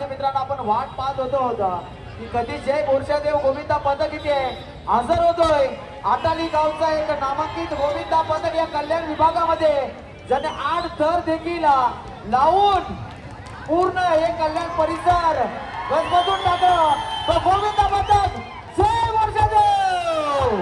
महत्वाच्या मित्रांनो आपण वाट पाहत होतो की कधी जय बोरशादेव गोविंदा पदक इथे हजर होतोय। आटाली गावचा एक नामांकित गोविंदा पदक या कल्याण विभागामध्ये ज्याने 8 थर देखील लावून पूर्ण हे कल्याण परिसर गजबजून टाकलं। तो गोविंदा पदक जय बोरशादेव।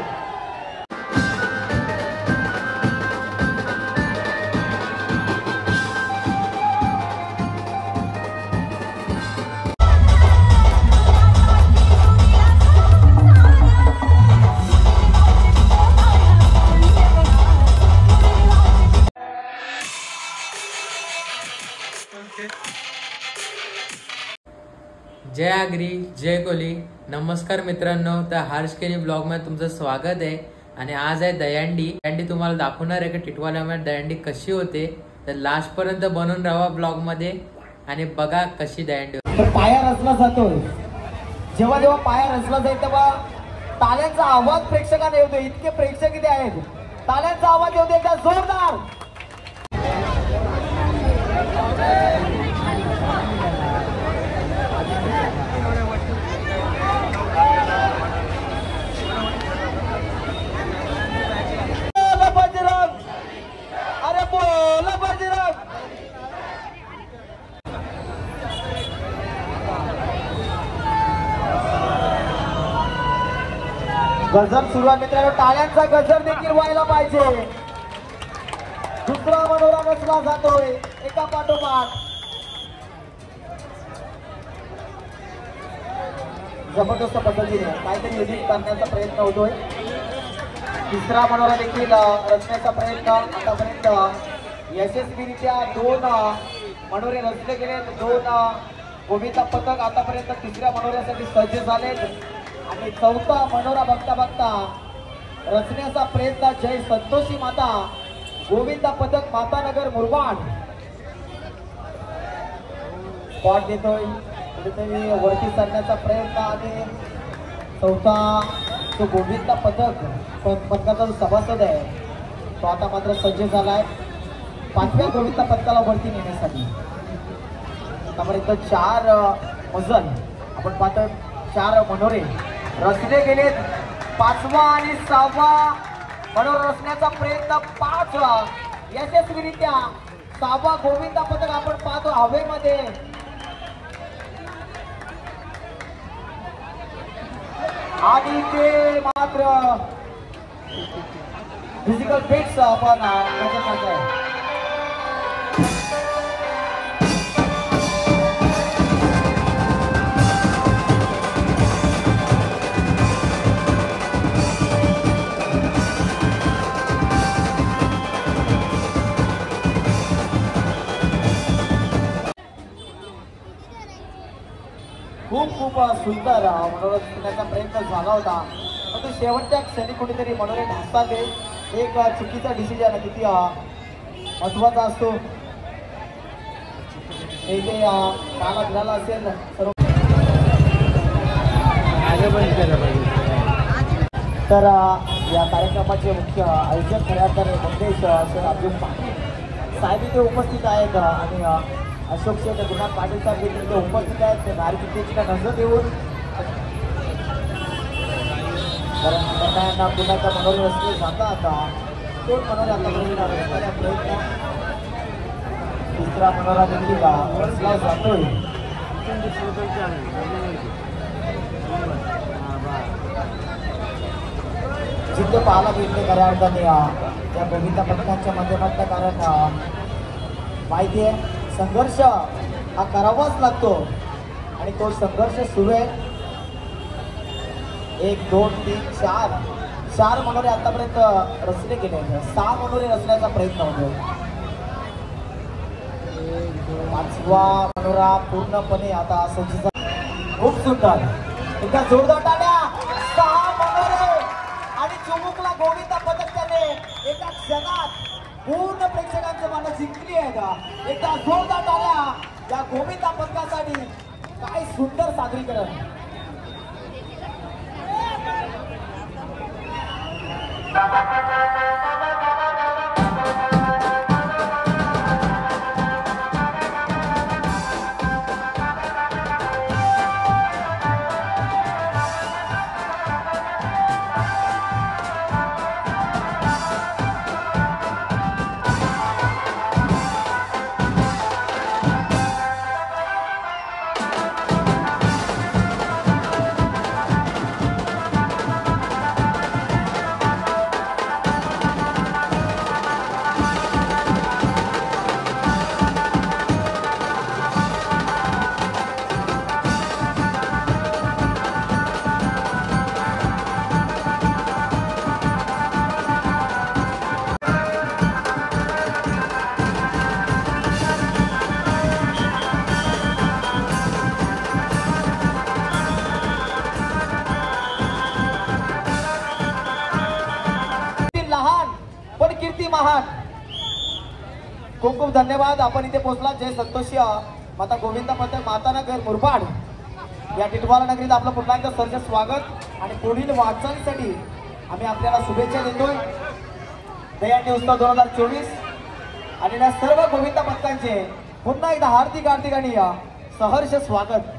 जय आगरी जय कोली। नमस्कार मित्रांनो, तर हर्ष केली ब्लॉग मध्ये तुमचं स्वागत आहे। आणि आज आहे दहीहंडी तुम्हाला दाखवणार आहे की टिटवाल्यामध्ये दहीहंडी कशी होते। तर लास्ट पर्यंत बनून राहा ब्लॉग मध्ये आणि बघा कशी दहीहंडी होते। पाया रचला जातोय, जेव्हा जेव्हा पाया रचला जाईल तेव्हा टाळ्यांचा आवाज प्रेक्षकांना येतो। इतके प्रेक्षक इथे आहेत, टाळ्यांचा आवाज येतो एकदा जोरदार। गजर सुरू आहे मित्रांनो, टाळ्यांचा गजर देखील व्हायला पाहिजे। दुसरा मनोरा रचला जातोय एका पाठोपाठ। जबरदस्त पद्धतीने काहीतरी युनिक करण्याचा प्रयत्न होतोय। तिसरा मनोरा देखील रचण्याचा प्रयत्न आतापर्यंत यशस्वीरित्या 2 मनोरे रचले गेले। 2 गोविंदा पदक आतापर्यंत तिसऱ्या मनोऱ्यासाठी सज्ज झालेत आणि चौथा मनोरा बघता बघता रचण्याचा प्रयत्न जय संतोषी माता गोविंदा पदक मातानगर मुरबाड स्पॉट देतोय, कुठेतरी वरती चढण्याचा प्रयत्न आणि चौथा जो गोविंदा पदक पदकाचा जो सभासद आहे तो आता मात्र सज्ज झालाय 5व्या गोविंदा पदकाला वरती नेण्यासाठी। आतापर्यंत 4 मजल आपण पाहतो, 4 मनोरे रचले गेलेत। 5वा आणि 6वा मनोरा रचण्याचा प्रयत्न 5 यशस्वीरित्या। 6वा गोविंदा पदक आपण पाहतो हवेमध्ये। आणि ते मात्र फिजिकल फिट्स आपण त्याच्यासाठी खूप सुंदर मनोरंजनाचा प्रयत्न झाला होता, परंतु शेवटच्या क्षणी कुठेतरी मनोरे ढासताले एक चुकीचा डिसिजन किती महत्वाचा असतो हे जे मला मिळाला असेल सर्व। तर या कार्यक्रमाचे मुख्य आयोजक खऱ्या तर मंगेश अब्दुल पाटील साहेब इथे उपस्थित आहेत आणि अशोक शेठ गुरुनाथ पाटील साहेब देखील उपस्थित आहेत। नागरिकतेची नजर देऊन त्यांना पुन्हा त्या मनोरे रचले जातात। 2 मनोरे आता प्रयत्न, दुसरा मनोरा देखील रचला जातोय। जिथे पाहायला भेटले खऱ्या अर्थाने त्या गोविंदा पदकांच्या माध्यमातून, कारण माहिती आहे संघर्ष हा करावाच लागतो आणि तो संघर्ष सुरू आहे। 1 2 3 4 मनोरे आतापर्यंत रचले गेले, 6 मनोरे रचण्याचा प्रयत्न होतो। 5वा मनोरा पूर्णपणे आता सज्ज। खूप सुंदर, एकदा जोरदार टाळ्या। 6 मनोरे आणि चुमुकला गोविंदा पदक त्याने एका क्षणात पूर्ण प्रेक्षकांचे मन जिंकली आहेत। एकदा जोरदार टाळ्या या गोविंदा पदकासाठी। काय सुंदर सादरीकरण। खूप खूप धन्यवाद. आपण इथे पोहोचला. जय संतोषी माता गोविंदा पथक मातानगर मुरबाड या टिटवाळा नगरीत आपलं पुन्हा एकदा सर्व स्वागत आणि पुढील वाटचालीसाठी आम्ही आपल्याला शुभेच्छा देतोय. दहीहंडी उत्सव 2024 आणि या सर्व गोविंदा पथकांचे पुन्हा एकदा हार्दिक हार्दिक आणि सहर्ष स्वागत.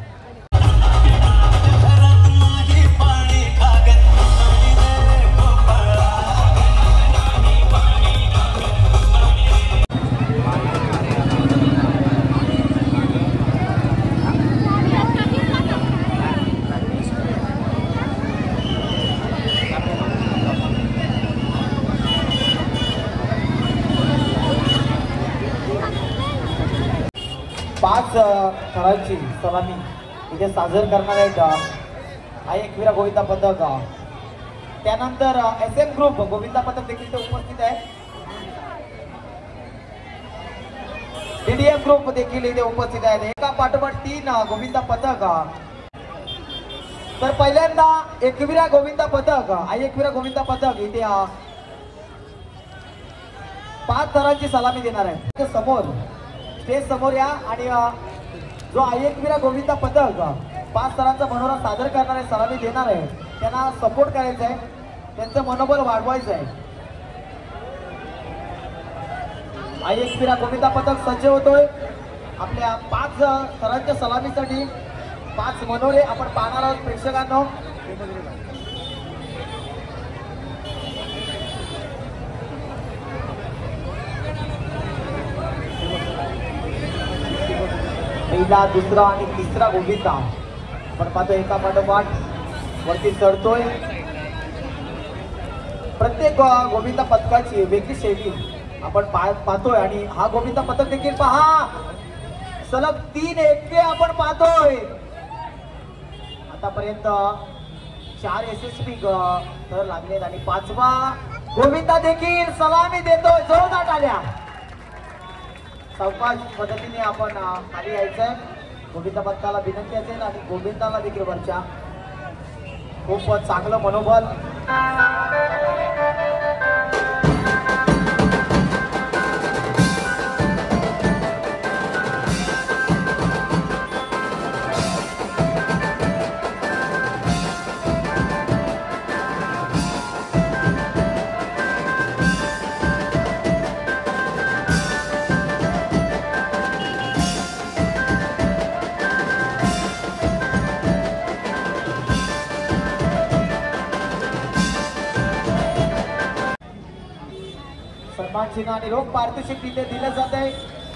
पाच थरांची सलामी इथे सादर करणार आहेत हा एकविरा गोविंदा पथक. त्यानंतर SM ग्रुप गोविंदा पथक देखील इथे उपस्थित आहे. DDM ग्रुप देखील इथे उपस्थित आहेत. एका पाठोपाठ 3 गोविंदा पथक. तर पहिल्यांदा एकविरा गोविंदा पथक एकविरा गोविंदा पथक इथे 5 थरांची सलामी देणार आहे. समोर स्टेज समोर या आणि जो एकविरा गोविंदा पथक 5 थरांचा मनोरा सादर करणार आहे, सलामी देणार आहे, त्यांना सपोर्ट करायचा आहे, त्यांचं मनोबल वाढवायचं आहे. एकविरा गोविंदा पथक सज्ज होतोय. आपल्या 5 थरांच्या सलामीसाठी 5 मनोरे आपण पाहणार आहोत प्रेक्षकांनो. पहिला, दुसरा आणि तिसरा गोविंदा आपण पाहतो एका पाठोपाठ वरती चढतोय. प्रत्येक गोविंदा पथकाची वेगळी शैली आपण पाहतोय आणि हा गोविंदा पथक देखील पहा सलग 3 एकके आपण पाहतोय. आतापर्यंत 4 SSP तर लागलेत आणि 5वा गोविंदा देखील सलामी देतोय. जोरदार टाळ्या. सावकाश पद्धतीने आपण खाली यायचंय. गोविंदा पथकाला विनंती असेल आणि गोविंदाला देखील वरच्या खूप चांगलं मनोबल. सन्मान चिन्ह आणि रोख पारितोषिक तिथे दिलं जात आहे.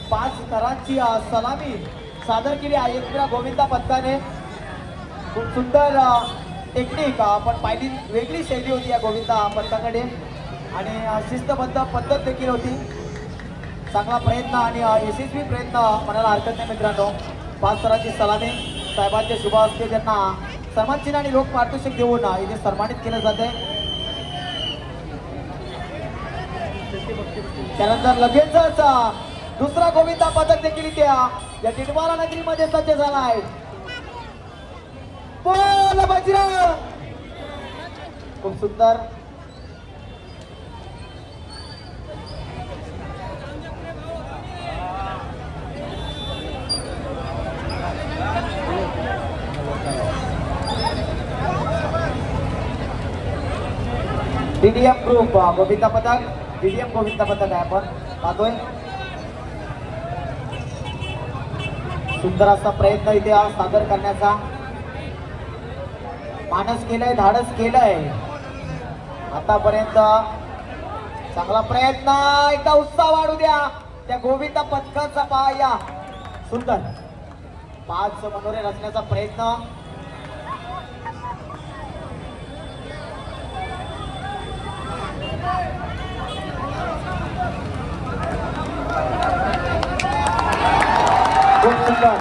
5 थरांची सलामी सादर केली आहे एकविरा गोविंदा पथकाने. खूप सुंदर टेक्निक आपण पाहिली. वेगळी शैली होती या गोविंदा पथकाकडे आणि शिस्तबद्ध पद्धत देखील होती. चांगला प्रयत्न आणि यशस्वी प्रयत्न म्हणायला हरकत नाही मित्रांनो. 5 थरांची सलामी साहेबांच्या शुभ हस्ते त्यांना सन्मान चिन्ह आणि रोख पारितोषिक देऊन इथे सन्मानित केलं जात आहे. त्यानंतर लगेचच दुसरा गोविंदा पथक देखील इथे या टिटवाळा नगरीमध्ये सज्ज झाला आहे. बोल बजरंग. खूप सुंदर. DDM ग्रुप गोविंदा पथक DDM गोविंदा पथक आहे आपण पाहतोय. सुंदर असा प्रयत्न इथे सादर करण्याचा मानस केलाय, धाडस केलंय. आतापर्यंत चांगला प्रयत्न. एकदा उत्साह वाढू द्या त्या गोविंदा पथकाचा. पाया सुंदर 5 मनोरे रचण्याचा प्रयत्न. खूप सुंदर.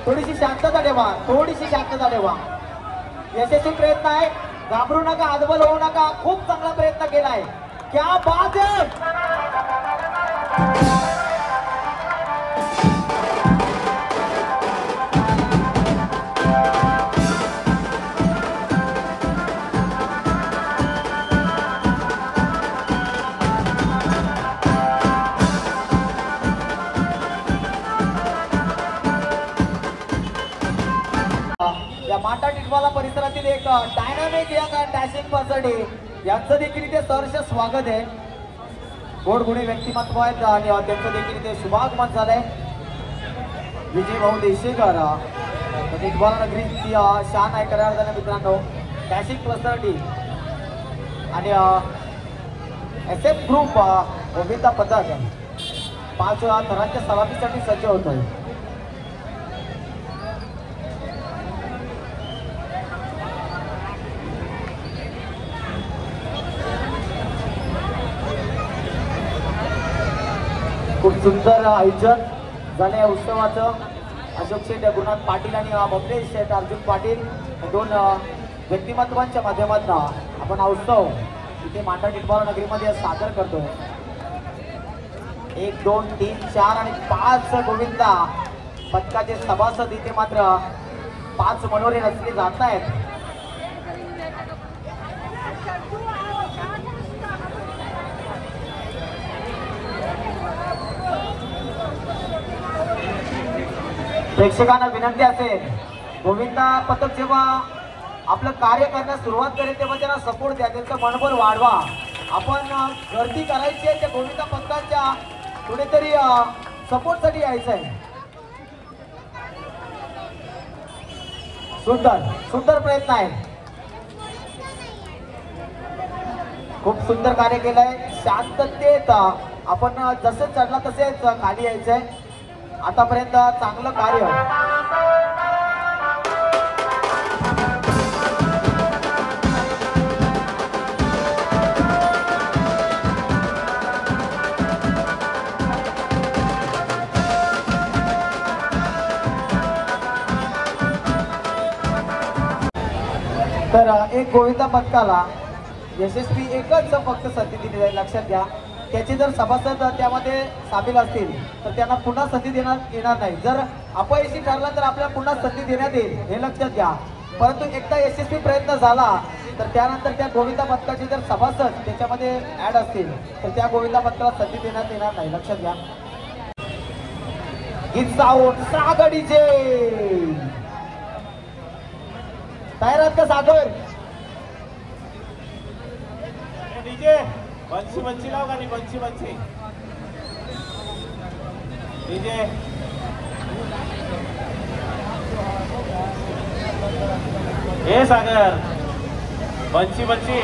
थोडीशी शांतता ठेवा, थोडीशी शांतता ठेवा. यशस्वी प्रयत्न आहे. घाबरू नका, आदबल होऊ नका. खूप चांगला प्रयत्न केलाय. क्या बात है. या माटा टिटवाला परिसरातील एक dynamic young and dashing personality यांचं देखील इथे सहर्ष स्वागत आहे. गोड गुणी व्यक्तिमत्व आहेत आणि त्यांचं देखील इथे शुभागमन झालंय. विजय भाऊ देशेकर टिटवाला नगरीची शान आहे खऱ्या अर्थाने मित्रांनो. डॅशिंग पर्सनॅलिटी आणि SF ग्रुप गोविंदा पथक 5 थरांच्या सलामीसाठी सज्ज होतोय. खूप सुंदर आयोजन झालं या उत्सवाचं. अशोक शेठ गुरुनाथ पाटील आणि बबलेश शेठ अर्जुन पाटील हे दोन व्यक्तिमत्वांच्या माध्यमातून आपण हा उत्सव इथे माटा टिटवाला नगरीमध्ये सादर करतो. 1 2 3 4 आणि 5 गोविंदा पथकाचे सभासद इथे मात्र 5 मनोरे रचले जात आहेत. प्रेक्षकांना विनंती असेल, गोविंदा पथक जेव्हा आपलं कार्य करण्यास सुरुवात करेल तेव्हा त्यांना सपोर्ट द्या, त्यांचं मनोबल वाढवा. आपण गर्दी करायची आहे त्या गोविंदा पथकाच्या कुठेतरी सपोर्टसाठी यायचं आहे. सुंदर सुंदर प्रयत्न आहे. खूप सुंदर कार्य केलंय. शांततेत आपण जसे चढला तसेच खाली यायचंय. आतापर्यंत चांगलं कार्य. तर एक गोविंदा पथकाला यशस्वी एकच फक्त संधी दिली जाईल. लक्षात घ्या, त्याचे जर सभासद त्यामध्ये सामील असतील तर त्यांना पुन्हा संधी येणार नाही. जर अपयशी ठरला तर आपल्याला पुन्हा संधी देण्यात येईल, हे लक्षात घ्या. परंतु एकदा यशस्वी प्रयत्न झाला तर त्यानंतर त्या गोविंदा पथकाचे जर सभासद त्याच्यामध्ये ऍड असतील तर त्या गोविंदा पथकाला संधी देण्यात येणार नाही. लक्षात घ्या. गीत सागडीचे तयार आहेत का सागर? डीजे बंशी बंशी लाव गाणी, बंशी बंशी डीजे. हे सागर बंशी बंशी.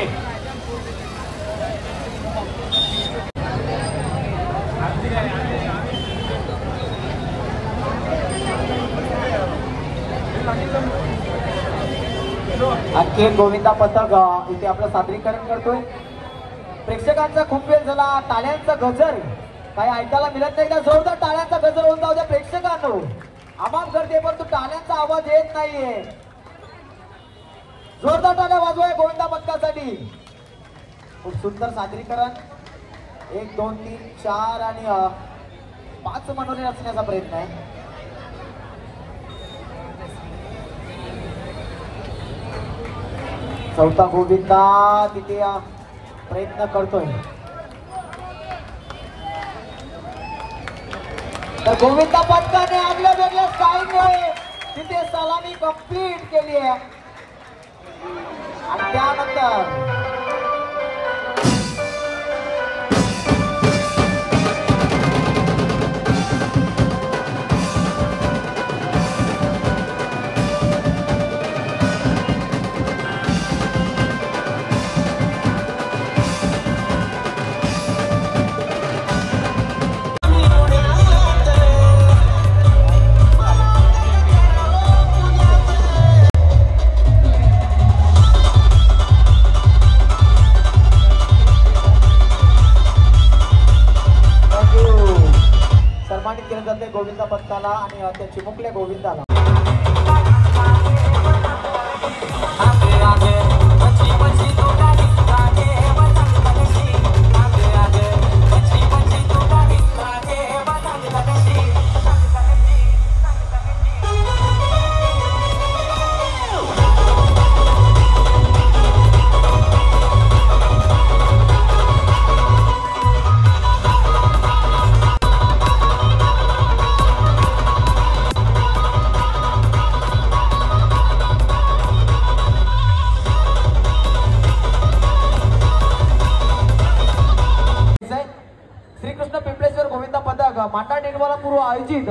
आणखी एक गोविंदा पथक इथे आपलं सादरीकरण करतोय. प्रेक्षकांचा खूप वेळ झाला. टाळ्यांचा गजर काही ऐकायला मिळत नाही का? जोरदार टाळ्यांचा गजर होऊन जाऊ द्या प्रेक्षकांनो. आवाज करते पण तू टाळ्यांचा आवाज येत नाहीये. जोरदार टाळ्या वाजवाय गोविंदा पथकासाठी. खूप सुंदर सादरीकरण. 1 2 3 4 आणि 5 मनोरे रचण्याचा प्रयत्न आहे. चौथा गोविंदा तिथे प्रयत्न करतोय. तर गोविंदा पथकाने आपल्या वेगळ्या स्टाईलने तिथे सलामी कंप्लीट केली आहे. आणि त्यानंतर केलं जाते गोविंदा पथकाला आणि त्या चिमुकल्या गोविंदाला. आयोजित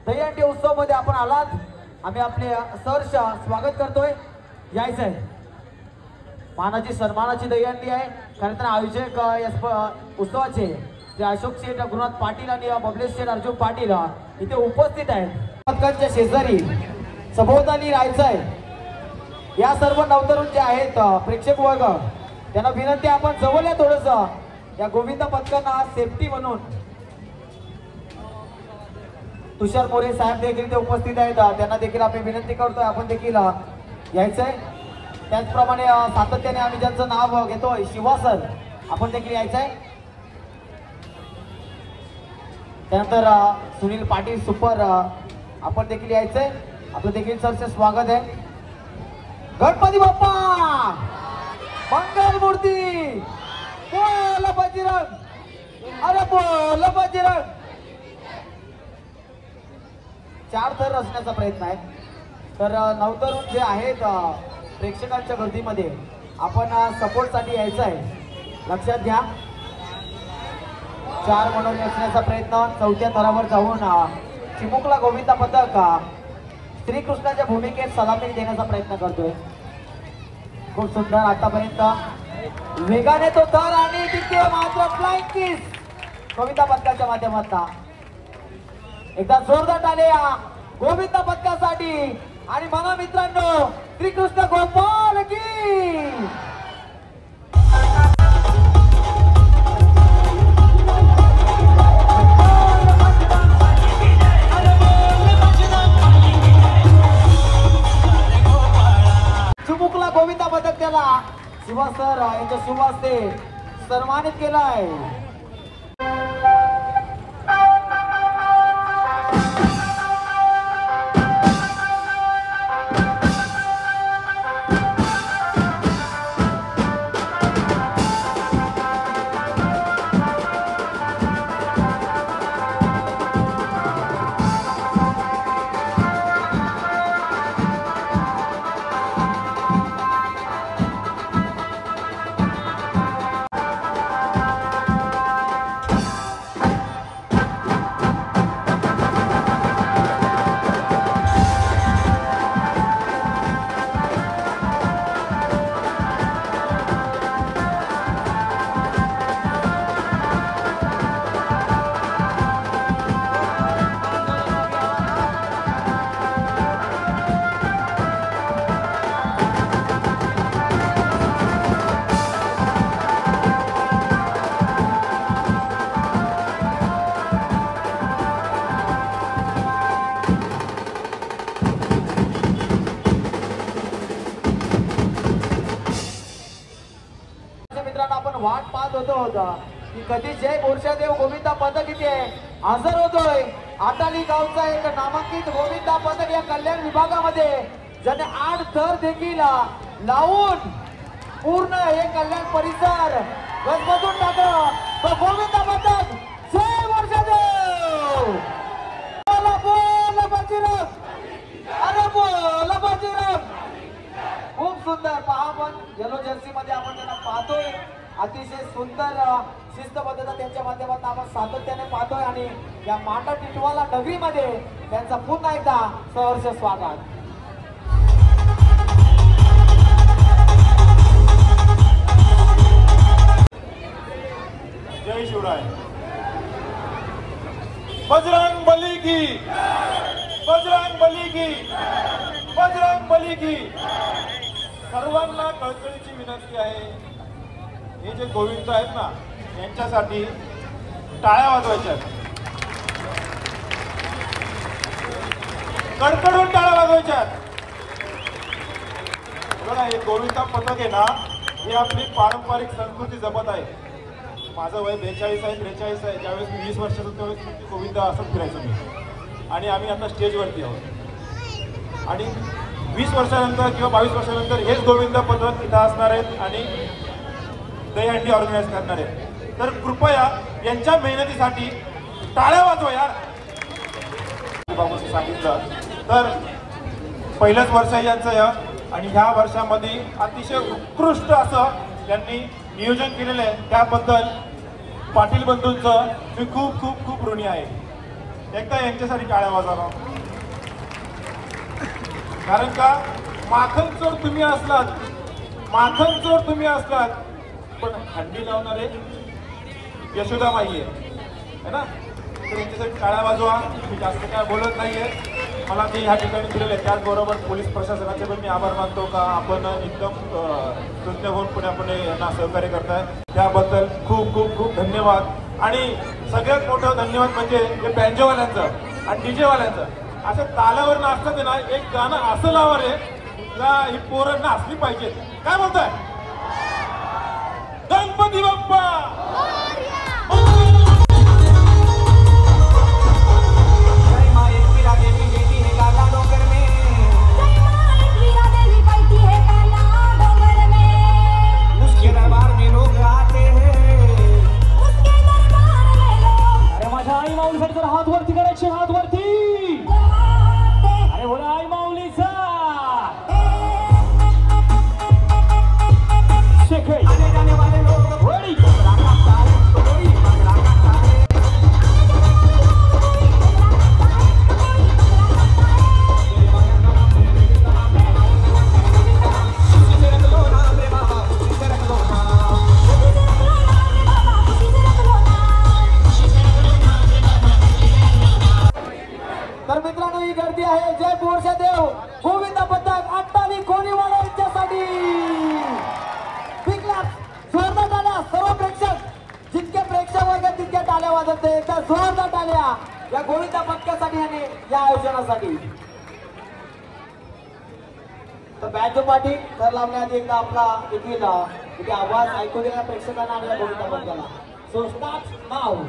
दहीहंडी उत्सव मध्ये आपण आलात. आम्ही आपले सहर्ष स्वागत करतोय. यायचंय मानाची सन्मानाची दहीहंडी आहे. खरं तर आयोजक या उत्सवाचे जे अशोक शेठ गुरुनाथ पाटील आणि बबलेश शेठ अर्जुन पाटील इथे उपस्थित आहेत. पथकांच्या शेजारी सभोवताली राहायचंय. या सर्व नवतरुण जे आहेत प्रेक्षक वर्ग त्यांना विनंती आपण जवळ या थोडस या गोविंद पथकांना सेफ्टी म्हणून. तुषार मोरे साहेब देखील ते उपस्थित आहेत. त्यांना देखील आपण विनंती करतोय आपण देखील यायचंय. त्याचप्रमाणे सातत्याने आम्ही ज्यांचं नाव घेतोय शिवा सर आपण देखील यायचंय. त्यानंतर सुनील पाटील सुपर आपण देखील यायचंय. आपलं देखील सरचे स्वागत आहे. गणपती बाप्पा मंगल मूर्ती बोल बजरंग. अरे बोल बजरंग. 4 थर रचण्याचा प्रयत्न आहे. तर नवतरुण जे आहेत प्रेक्षकांच्या गर्दीमध्ये आपण सपोर्टसाठी यायचं आहे. लक्षात घ्या 4 म्हणून रचण्याचा प्रयत्न. 4थ्या थरावर जाऊन चिमुकला गोविंदा पथक श्रीकृष्णाच्या भूमिकेत सलामी देण्याचा प्रयत्न करतोय. खूप सुंदर आतापर्यंत वेगाने तो थर आणि तिथे मात्र फ्लाइंग किस गोविंदा पथकाच्या माध्यमातून. एकदा जोरदार टाळ्या गोविंदा पथकासाठी. आणि म्हणा मित्रांनो श्रीकृष्ण गोपाल की. चिमुकला गोविंदा पथक त्याला शिवा सर यांच्या शुभ हस्ते सन्मानित केलाय. वाट पाहत होतो की कधी जय बोरशादेव गोविंदा पथक इथे हजर होतोय. आटाली गावचा एक नामांकित गोविंदा पथक या कल्याण विभागामध्ये ज्याने 8 थर देखील लावून पूर्ण हे कल्याण परिसर गजबजून टाकलं. तो गोविंदा पथक जय बोरशादेव. बोल बजरंग. अरे बोल बजरंग. खूप सुंदर पहा आपण येलो जर्सी मध्ये आपण त्यांना पाहतोय. अतिशय सुंदर शिस्तबद्धता त्यांच्या माध्यमातून आपण सातत्याने पाहतोय. आणि या माटा टिटवाला नगरीमध्ये त्यांचा पुन्हा एकदा सहर्ष स्वागत. जय शिवराय. बजरंग बली की. बजरंग बली की. बजरंग बली की. सर्वांना कळकळीची विनंती आहे. हे जे गोविंद आहेत ना यांच्यासाठी टाळ्या वाजवायच्या. कडकडून टाळ्या वाजवायच्या. बघा हे गोविंदा पथक आहे ना ही आपली पारंपरिक संस्कृती जपत आहे. माझं वय 42 आहे 43 आहे. ज्यावेळेस मी 20 वर्षाचा त्यावेळेस मी गोविंदा असं फिरायचो मी. आणि आम्ही आता स्टेजवरती आहोत. आणि 20 वर्षानंतर किंवा 22 वर्षानंतर हेच गोविंदा पथक इथं असणार आहेत आणि दहीहंडी ऑर्गनाईज करणार आहेत. तर कृपया यांच्या मेहनतीसाठी टाळ्या वाजवा यार. बाबूंनी सांगितलं तर पहिलंच वर्ष यांचं या आणि ह्या वर्षामध्ये अतिशय उत्कृष्ट असं यांनी नियोजन केलेलं आहे. त्याबद्दल पाटील बंधूंचं मी खूप खूप खूप ऋणी आहे. एकदा यांच्यासाठी टाळ्या वाजवा. कारण का माखन चोर तुम्ही असलात, माखन चोर तुम्ही असलात, पण हंडी लावणारे यशोदाबाई आहे ना. तर यांच्यासाठी टाळ्या वाजवा. मी जास्त काय बोलत नाहीये, मला ते ह्या ठिकाणी दिलेलं आहे. त्याचबरोबर पोलीस प्रशासनाचे पण मी आभार मानतो का आपण एकदम तज्ञ होऊन पुढे आपण यांना सहकार्य करताय, त्याबद्दल खूप खूप खूप धन्यवाद. आणि सगळ्यात मोठं धन्यवाद म्हणजे हे बँजोवाल्यांचं आणि डीजेवाल्यांचं. असं तालावर नाचतात ना, एक गाणं असं लावा रे का ही पोरं नाचली पाहिजेत. काय बोलताय? गणपती बाप्पा हात वरती करायचे, हात वरती. अरे बोला आई माऊलीचा शेखई. तर मित्रांनो ही गर्दी आहे जय बोरशा देव गोविंद पथक अट्टाली कोलीवाडा यांच्यासाठी. जोरदार टाळ्या सर्व प्रेक्षक, जितके प्रेक्षक वर्ग तितक्या टाळ्या वाजवते. एकदा जोरदार टाळ्या या गोविंद पथकासाठी आणि या आयोजनासाठी. तर बँजो पाठी तर लावण्याआधी एकदा आपला देखील आवाज ऐकू देण्या प्रेक्षकांना आणि या गोविंद पथकाला. सो स्टार्ट नाव.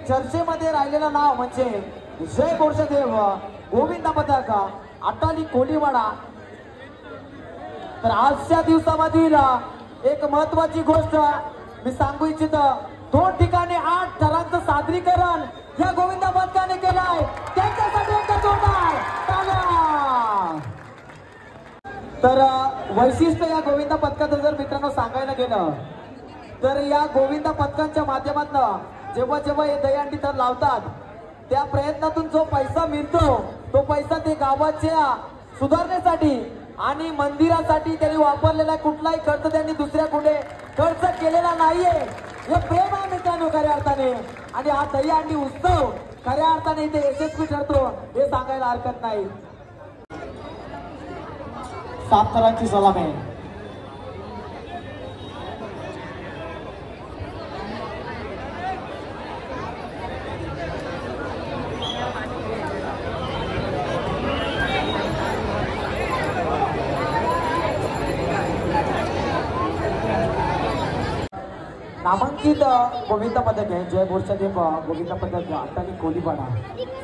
चर्चेमध्ये राहिलेलं नाव म्हणजे जय बोरशा देव गोविंद पथक अट्टाली कोलीवाडा. तर आजच्या दिवसामधील एक महत्वाची गोष्ट मी सांगू इच्छितो. 2 ठिकाणी 8 थरांचं सादरीकरण या गोविंद पथकाने केलं आहे. त्यांच्यासाठी एकदा जोरदार टाळ्या. तर वैशिष्ट्य या गोविंद पथकाचं जर मित्रांनो सांगायला गेलं तर या गोविंद पथकांच्या माध्यमातून जेव्हा जेव्हा हे दहीहंडी तर लावतात त्या प्रयत्नातून जो पैसा मिळतो तो पैसा ते गावाच्या सुधारण्यासाठी आणि मंदिरासाठी त्यांनी वापरलेला कुठलाही खर्च त्यांनी दुसऱ्या कुठे खर्च केलेला नाहीये. हे प्रेम आहे मित्रांनो खऱ्या अर्थाने. आणि हा दहीहंडी उत्सव खऱ्या अर्थाने इथे यशस्वी ठरतो हे सांगायला हरकत नाही. 7 थरांची सलामी. नामांकित गोविंद पथक आहे जय बोरशा देव गोविंद पथक अट्टाली कोलीवाडा.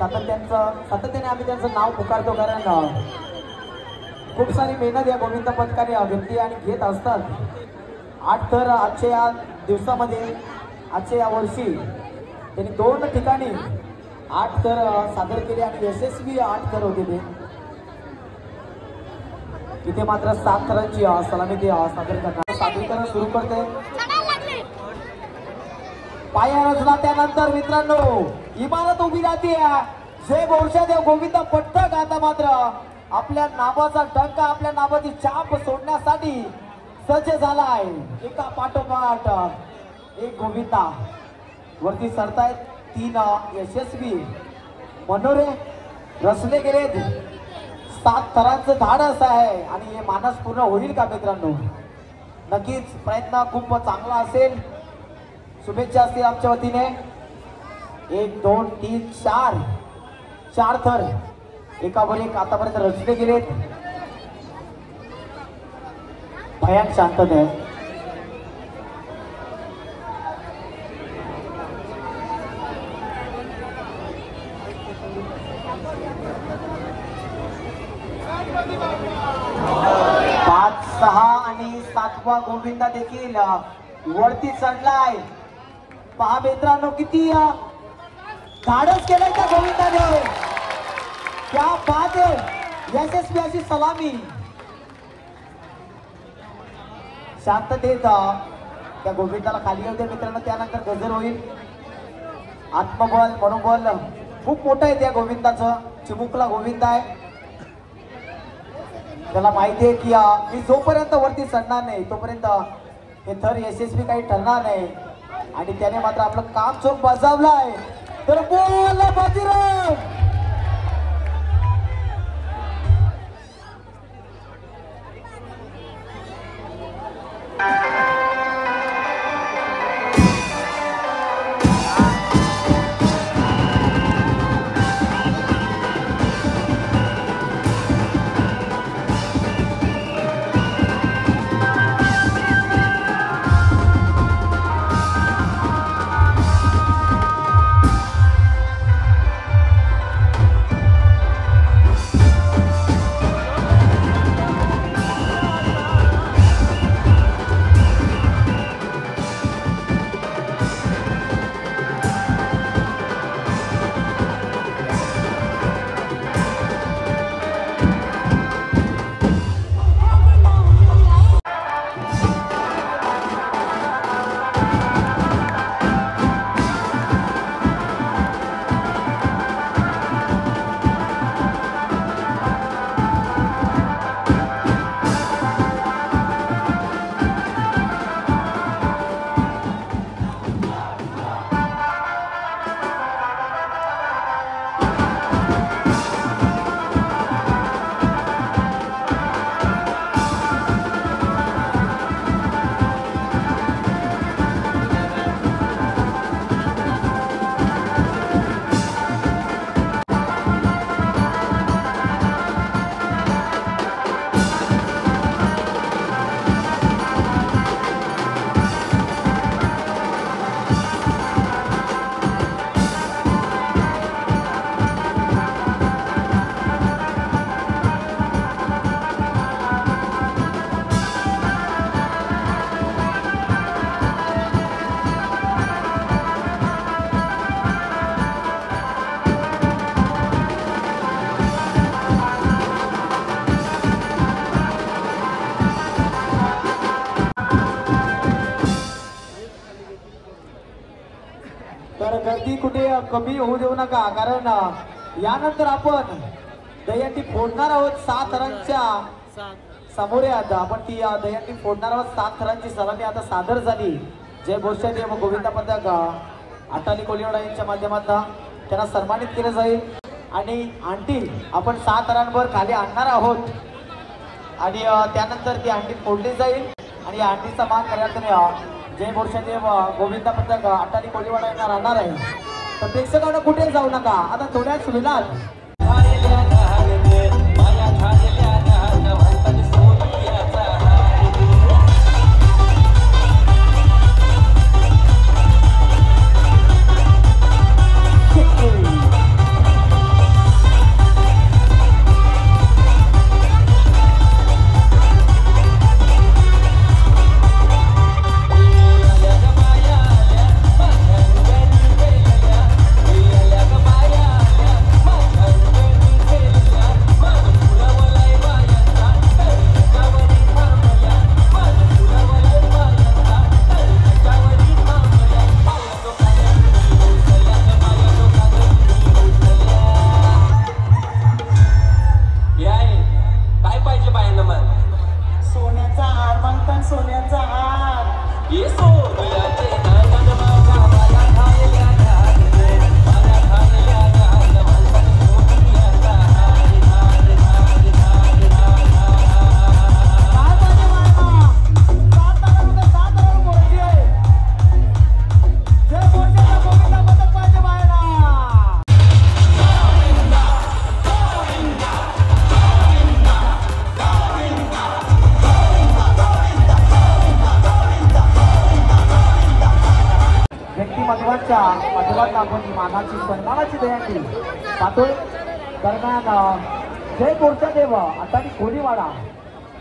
सातत्याने आम्ही त्यांचं नाव पुकारतो कारण खूप सारी मेहनत या गोविंद पथकाने व्यक्ती आणि घेत असतात. 8 थर आजच्या या दिवसामध्ये, आजच्या या वर्षी त्यांनी 2 ठिकाणी 8 थर सादर केले आणि यशस्वी 8 थर होते ते. इथे मात्र 7 थरांची सलामी ते सादर करणार. सादरीकरण सुरू करते. पाया रचना त्यानंतर मित्रांनो इमारत उभी राहते. जय बोरशादेव गोविंद पट्टक आता मात्र आपल्या नावाचा डंका, आपल्या नावाची छाप सोडण्यासाठी सज्ज झालाय. एका पाठोपाठ एक गोविंदा वरती सरतायत. 3 यशस्वी मनोरे रचले गेलेत. 7 थरांचं धाडस आहे आणि हे मानस पूर्ण होईल का मित्रांनो? नक्कीच प्रयत्न खूप चांगला असेल. शुभेच्छा असतील आमच्या वतीने. 1 2 3 4 थर एकावर एक आतापर्यंत रचले गेलेत. भयान शांतता आहे. पाच 6 आणि 7वा गोविंदा देखील वरती चढलाय. पहा मित्रांनो किती धाडस केलंय त्या गोविंदाने. क्या बात आहे. यशस्वी अशी सलामी. शांततेत त्या गोविंदाला खाली येऊ दे मित्रांनो. त्यानंतर गजर होईल. आत्मबल मनोबल खूप मोठं आहे त्या गोविंदाचं. चिमुकला गोविंद आहे. त्याला माहिती आहे की मी जोपर्यंत वरती चढणार नाही तोपर्यंत हे थर यशस्वी काही ठरणार नाही. आणि त्याने मात्र आपलं काम चोख बजावलाय. तर बोल बाजीराव. तर गर्दी कुठे कमी होऊ देऊ नका, कारण यानंतर आपण दहीहंडी फोडणार आहोत. 7 थरांच्या समोर आता आपण ती दहीहंडी फोडणार आहोत. 7 थरांची सलामी आता सादर झाली. जय बोरशादेव गोविंदा पथक अटाली कोलिवाडा यांच्या माध्यमातून त्यांना सन्मानित केलं जाईल. आणि आंटी आपण 7 थरांवर खाली आणणार आहोत आणि त्यानंतर ती आंटी फोडली जाईल. आणि या आंटीचा मान करण्यात जय बोरशादेव गोविंदा पथक अटाली कोलिवाडा यांना राहणार आहे. तर प्रेक्षकांना कुठे जाऊ नका. आता थोड्याच वेळात त्यांच्या पाठोपाठ आपण मानाची सन्मानाची दहीहंडी पाहतोय. दरम्यान जय मोर्चा देव आता कोळीवाडा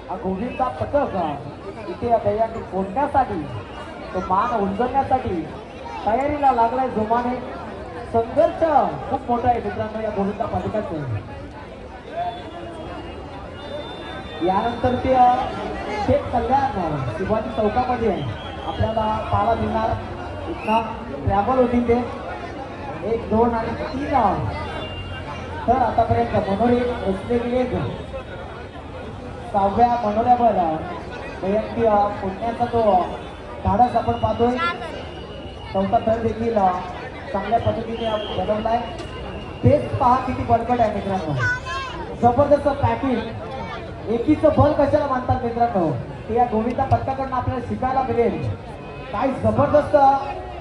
हा गोविंदा पथक इथे या दहीहंडी फोडण्यासाठी तो मान उंजवण्यासाठी तयारीला लागलाय जोमाने. संघर्ष खूप मोठा आहे मित्रांनो या गोविंदा पथकाचं. यानंतर ते शेख कल्याण शिवाजी चौकामध्ये आपल्याला पाहायला मिळणार. इथं ट्रॅव्हल होतील ते 1, 2 आणि 3. तर आतापर्यंत मनोरे रचले गेले 6व्या मनोऱ्यावर दहीहंडी फोडण्याचा तो धाडस आपण पाहतोय. 4था थर देखील चांगल्या पद्धतीने बनवलाय. तेच पहा किती बळकट आहे मित्रांनो. जबरदस्त पॅकिंग. एकीचं बल कशाला मानतात मित्रांनो ते या गोविंदा पथकाकडनं आपल्याला शिकायला मिळेल. काय जबरदस्त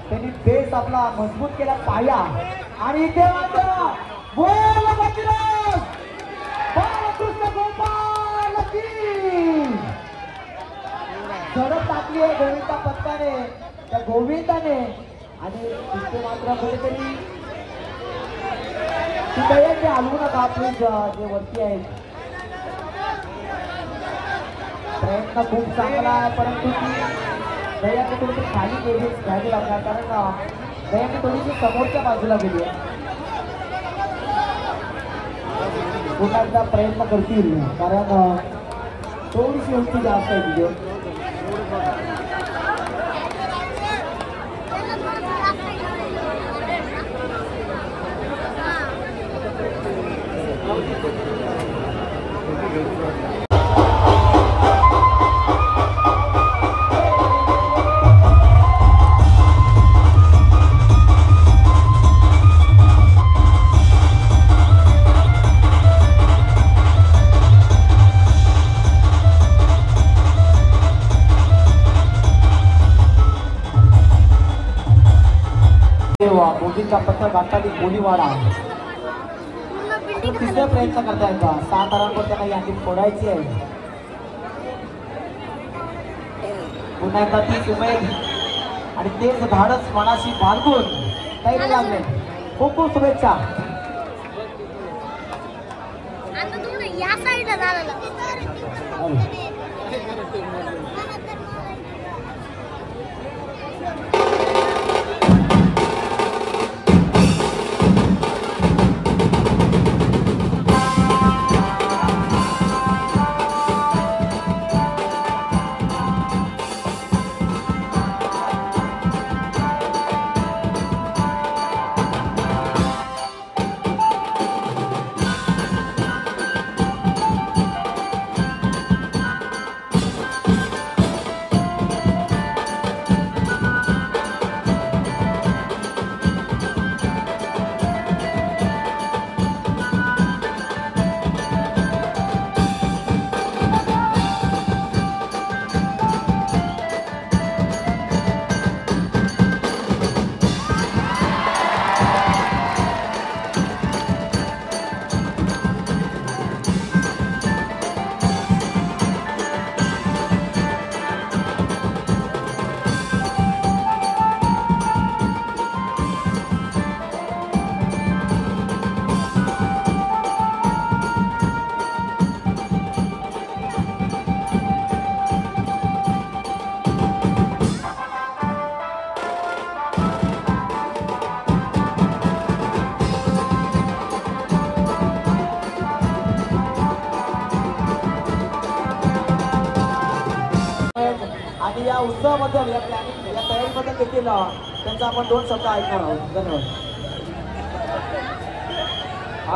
त्यांनी बेस आपला मजबूत केला पाया. आणि इथे बालकृष्ण गोपाल झडप टाकली आहे गोविंदा पथकाने त्या गोविंदाने. आणि तिथे मात्र कुठेतरी ती दहीहंडी हलवू नका आपली जे वरती आहेत. प्रयत्न खूप चांगला आहे परंतु ती दहीहंडी थोडीशी खाली घ्यावी लागणार कारण दहीहंडी थोडीशी समोरच्या बाजूला गेली आहे. पुन्हा एकदा प्रयत्न करतील कारण थोडीशी उंची जास्त आहे तिथे. गोविंदा पथक आता कोळीवाडा तिसरा प्रयत्न करतायत. 6 थरांवर त्यांना या हंडी फोडायची आहे. पुन्हा एकदा तीच उमेद आणि तेच धाडस मनाशी बाळगून तयारी लागले. खूप खूप शुभेच्छा. आणि या उत्सवाबद्दल या तयारीबद्दल देखील त्यांचा आपण 2 शब्द ऐकणार आहोत. धन्यवाद.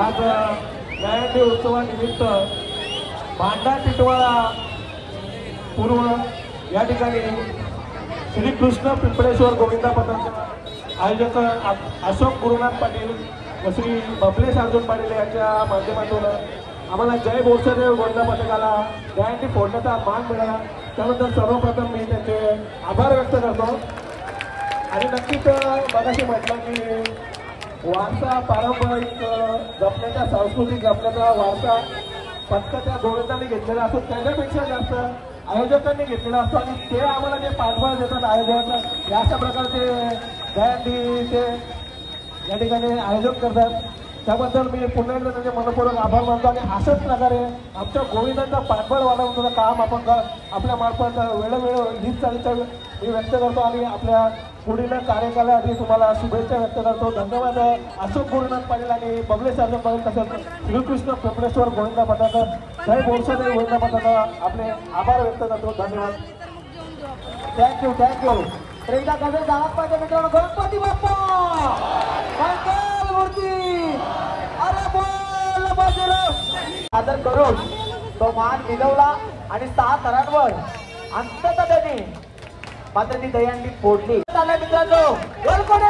आज दहीहंडी उत्सवानिमित्त भांडा टिटवाळा पूर्व या ठिकाणी श्रीकृष्ण पिंपळेश्वर गोविंदा पथकाचे आयोजक अशोक गुरुनाथ पाटील व श्री बबलेश अर्जुन पाटील यांच्या माध्यमातून आम्हाला जय बोरसदेव गोविंदा पथकाला दहीहंडी फोडण्याचा मान मिळाला. त्याबद्दल सर्वप्रथम मी त्यांचे आभार व्यक्त करतो. आणि नक्कीच मगाशी म्हटलं की वारसा पारंपरिक जपण्याचा सांस्कृतिक जपण्याचा वारसा पथकाच्या गोविंदाने घेतलेला असतो. त्याच्यापेक्षा जास्त आयोजकांनी घेतलेला असतो आणि ते आम्हाला जे पाठबळ देतात आयोजक या अशा प्रकारचे दहीहंडीचे या ठिकाणी आयोजन करतात त्याबद्दल मी पुन्हा एकदा त्यांचे मनपूर्वक आभार मानतो. आणि अशाच प्रकारे आमच्या गोविंदांचा पाठबळ वाढवण्याचं काम आपण आपल्या मार्फत वेळोवेळी हीच चालीचा मी व्यक्त करतो आणि आपल्या पुढील कार्यकालासाठी तुम्हाला शुभेच्छा व्यक्त करतो. धन्यवाद. अशोक गुरुनाथ पाटील आणि बबले सार्जन पाटील तसंच श्रीकृष्ण पिंपळेश्वर गोविंदा पथक जय बोरसादेव गोविंदा पथका आपले आभार व्यक्त करतो. धन्यवाद. Thank you thank you. तर एकदा गजर झालाच पाहिजे मित्रांनो. गणपती बाप्पा मंगल मूर्ती. अरे बोल बाजूला आदर करून तो मान मिळवला आणि 6 थरांवर अंततः त्याने मात्र ती दहीहंडी फोडली. मित्रांनो वेलकम